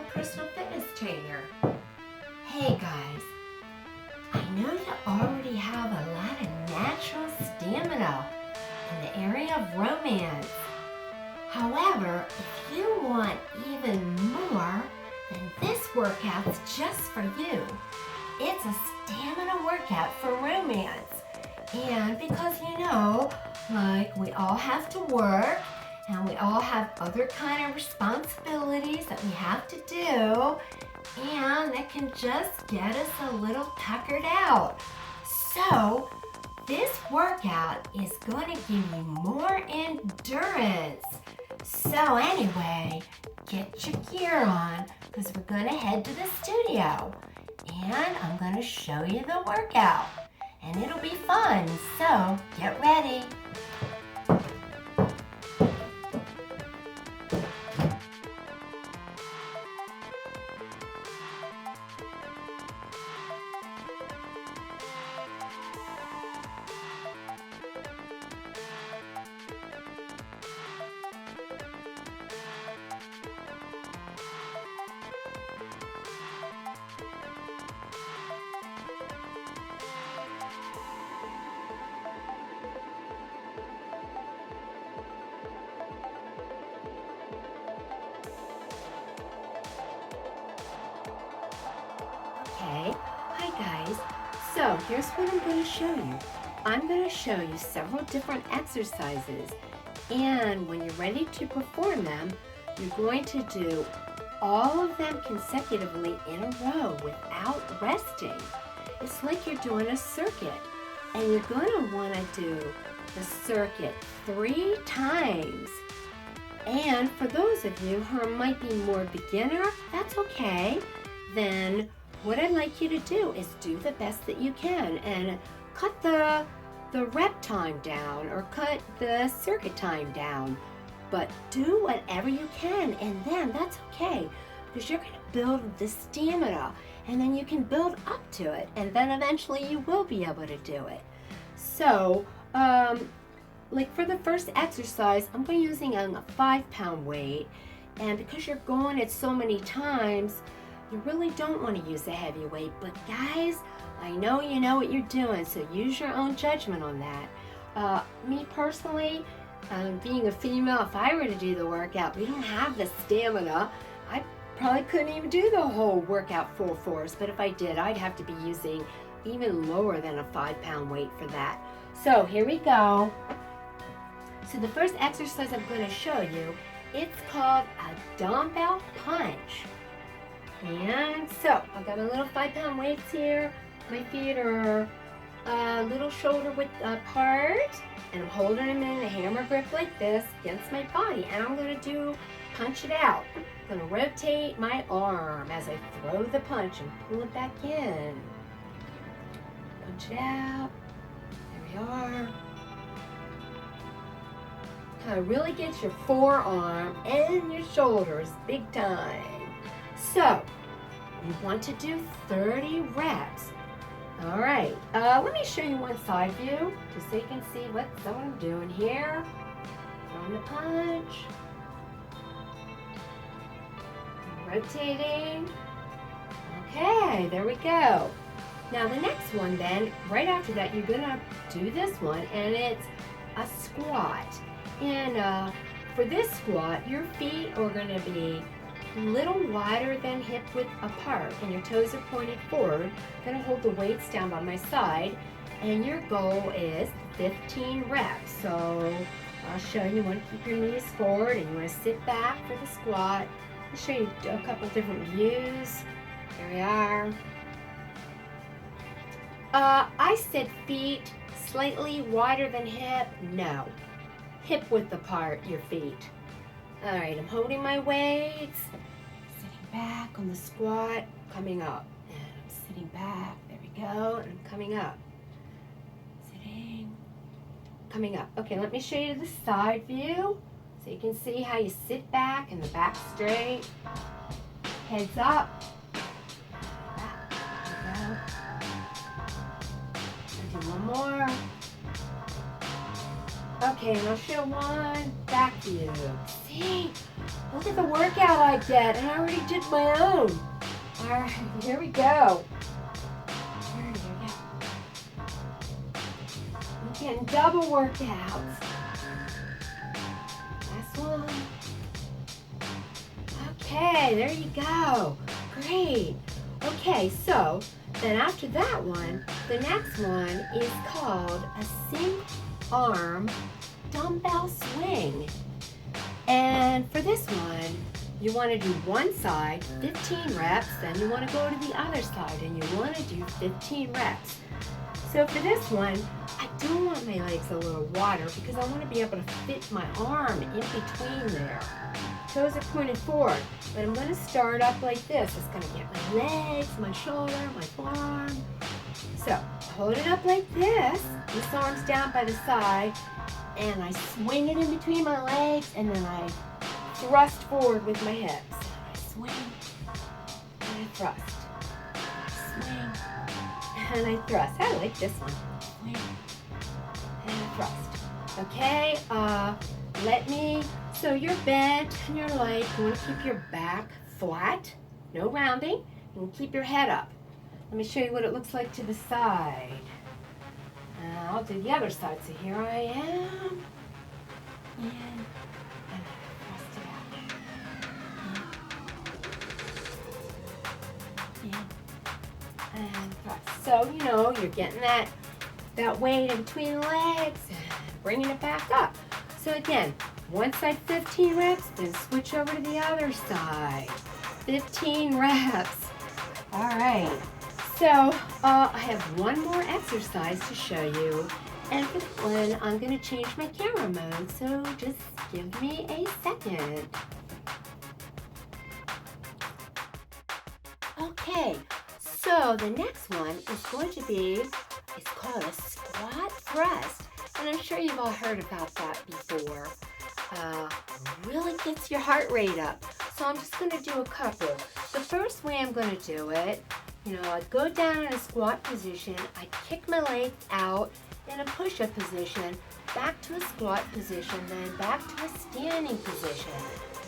personal fitness trainer. Hey guys, I know you already have a lot of natural stamina in the area of romance. However, if you want even more, then this workout's just for you. It's a stamina workout for romance. And because like we all have to work and we all have other kind of responsibilities that we have to do, and that can just get us a little tuckered out. So this workout is going to give you more endurance. So anyway, get your gear on because we're going to head to the studio and I'm going to show you the workout and it'll be fun. So get ready. Okay, hi guys. So here's what I'm going to show you. I'm going to show you several different exercises, and when you're ready to perform them, you're going to do all of them consecutively in a row without resting. It's like you're doing a circuit, and you're going to want to do the circuit 3 times. And for those of you who might be more beginner, that's okay. Then what I'd like you to do is do the best that you can and cut the rep time down or cut the circuit time down. But do whatever you can, and then that's okay because you're going to build the stamina and then you can build up to it, and then eventually you will be able to do it. So like for the first exercise, I'm going to be using a 5-pound weight, and because you're going it so many times, you really don't want to use a heavy weight. But guys, I know you know what you're doing, so use your own judgment on that. Me personally, being a female, if I were to do the workout, we don't have the stamina. I probably couldn't even do the whole workout full force, but if I did, I'd have to be using even lower than a 5-pound weight for that. So here we go. So the first exercise I'm going to show you, it's called a dumbbell punch. And so I've got my little 5-pound weights here. My feet are a little shoulder width apart, and I'm holding them in a hammer grip like this against my body, and I'm going to punch it out. I'm going to rotate my arm as I throw the punch and pull it back in. Punch it out. There we are. Kind of really get your forearm and your shoulders big time. So you want to do 30 reps. All right, let me show you one side view just so you can see what I'm doing here. Throwing the punch. Rotating. Okay, there we go. Now the next one then, right after that, you're gonna do this one, and it's a squat. And for this squat, your feet are gonna be a little wider than hip width apart, and your toes are pointed forward. I'm gonna hold the weights down by my side, and your goal is 15 reps. So I'll show you. You want to keep your knees forward, and you want to sit back for the squat. I'll show you a couple different views. Here we are. I said feet slightly wider than hip. No, hip width apart, your feet. All right, I'm holding my weights, sitting back on the squat, coming up, and I'm sitting back, there we go, and I'm coming up, sitting, coming up. Okay, let me show you the side view, so you can see how you sit back and the back straight, heads up, there we go, and do one more. Okay, and I'll show one back view. See? Look at the workout I get, and I already did my own. All right, here we go. There you go. I'm getting double workouts. Last one. Okay, there you go. Great. Okay, so then after that one, the next one is called a single arm dumbbell swing. And for this one, you want to do one side, 15 reps, then you want to go to the other side and you want to do 15 reps. So for this one, I do want my legs a little wider because I want to be able to fit my arm in between there. Toes are pointed forward, but I'm going to start up like this. It's going to get my legs, my shoulder, my forearm. So hold it up like this. This arm's down by the side, and I swing it in between my legs, and then I thrust forward with my hips. I swing, and I thrust. Swing, and I thrust. I like this one. Swing, and I thrust. Okay, so you're bent and you're light. You want to keep your back flat, no rounding, and keep your head up. Let me show you what it looks like to the side. I'll do the other side. So here I am. And I thrust it out. And thrust. So, you're getting that weight in between the legs and bringing it back up. So again, one side 15 reps, then switch over to the other side. 15 reps. All right. So I have one more exercise to show you. And for this one, I'm going to change my camera mode. So just give me a second. Okay. So the next one is going to be, it's called a squat thrust. And I'm sure you've all heard about that before. Really gets your heart rate up. So I'm just going to do a couple. The first way I'm going to do it, I go down in a squat position, I kick my legs out in a push-up position, back to a squat position, then back to a standing position.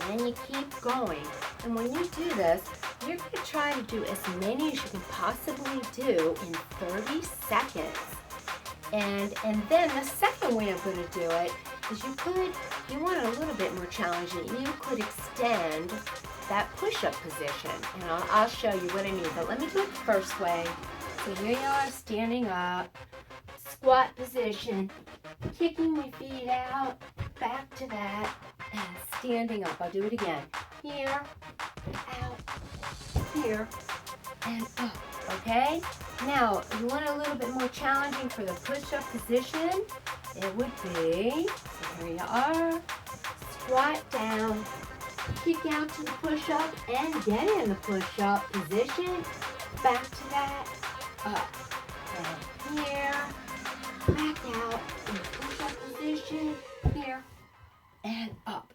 And then you keep going. And when you do this, you're going to try to do as many as you can possibly do in 30 seconds. And then the second way I'm going to do it is if you want it a little bit more challenging, you could extend that push-up position. And I'll show you what I mean. But let me do it the first way. So here you are, standing up, squat position, kicking my feet out, back to that, and standing up. I'll do it again. Here, out, here, and up. Okay? Now, if you want it a little bit more challenging for the push-up position, it would be, so here you are, squat down, kick out to the push-up, and get in the push-up position, back to that, up, and here, back out, in the push-up position, here, and up.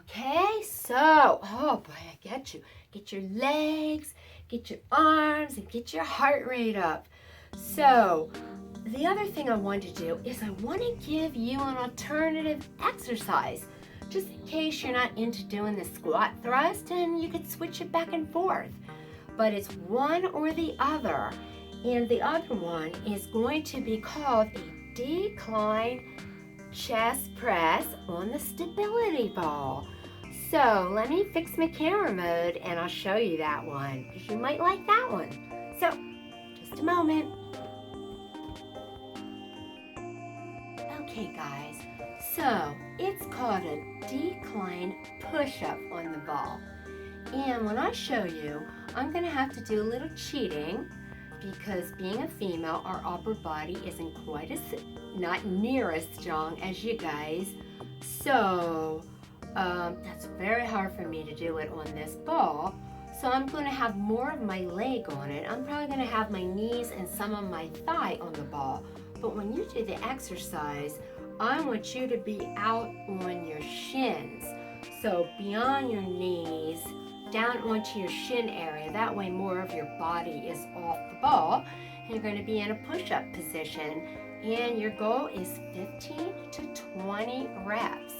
Okay, so, oh boy, I get you. Get your legs, get your arms, and get your heart rate up. So, the other thing I want to do is I want to give you an alternative exercise, just in case you're not into doing the squat thrust, and you could switch it back and forth. But it's one or the other, and the other one is going to be called a decline chest press on the stability ball. So let me fix my camera mode and I'll show you that one, because you might like that one. So, just a moment. Okay guys, so it's called a decline push-up on the ball. And when I show you, I'm going to have to do a little cheating, because being a female, our upper body isn't quite not near as strong as you guys. So that's very hard for me to do it on this ball. So I'm going to have more of my leg on it. I'm probably going to have my knees and some of my thigh on the ball. But when you do the exercise, I want you to be out on your shins. So beyond your knees, down onto your shin area. That way more of your body is off the ball. And you're going to be in a push-up position. And your goal is 15 to 20 reps.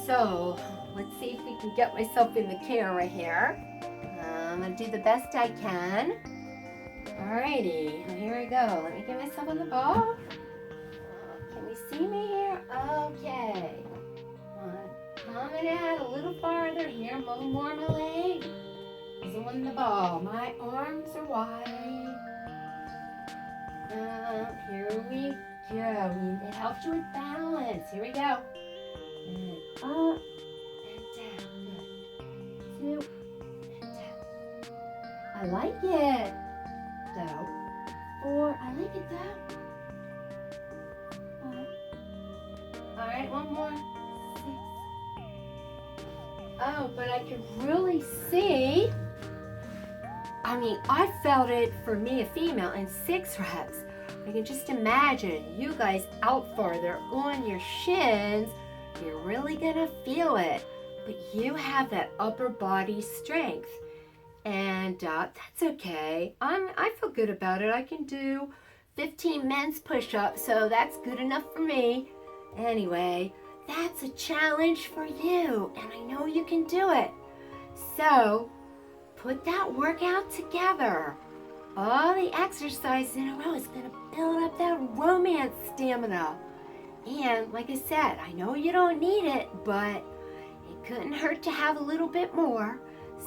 So, let's see if we can get myself in the camera here. I'm going to do the best I can. Alrighty, here we go. Let me get myself on the ball. Can we see me here? Okay. Coming out a little farther here, a little more my leg. Is on the ball. My arms are wide. Here we go. It helps you with balance. Here we go. And up and down. Good. 2 and down. I like it. Though. 4. I like it though. 5. All right, one more. 6. Oh, but I can really see. I felt it for me, a female, in 6 reps. I can just imagine you guys out farther on your shins. You're really gonna feel it, but you have that upper body strength, and that's okay. I feel good about it. I can do 15 men's push-ups, so that's good enough for me. Anyway, that's a challenge for you, and I know you can do it. So, put that workout together. All the exercises in a row is going to build up that romance stamina. And like I said, I know you don't need it, but it couldn't hurt to have a little bit more.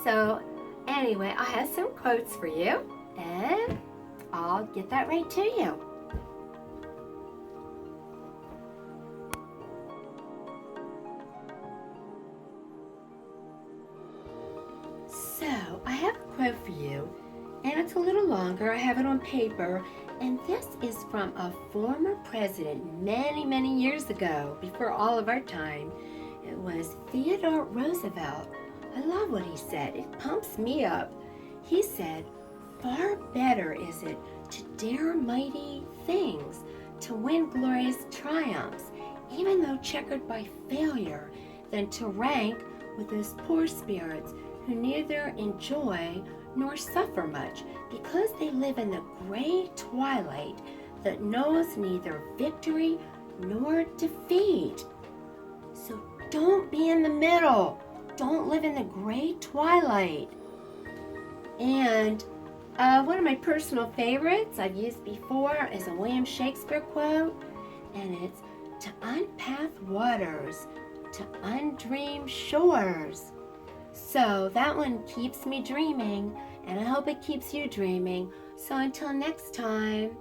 So anyway, I have some quotes for you, and I'll get that right to you. So I have a quote for you, and it's a little longer. I have it on paper, and this is from a former president many, many years ago, before all of our time. It was Theodore Roosevelt. I love what he said. It pumps me up. He said, "Far better is it to dare mighty things, to win glorious triumphs, even though checkered by failure, than to rank with those poor spirits who neither enjoy nor suffer much, because they live in the gray twilight that knows neither victory nor defeat." So don't be in the middle. Don't live in the gray twilight. And one of my personal favorites I've used before is a William Shakespeare quote, and it's, "To unpath waters, to undream shores." So that one keeps me dreaming, and I hope it keeps you dreaming. So until next time.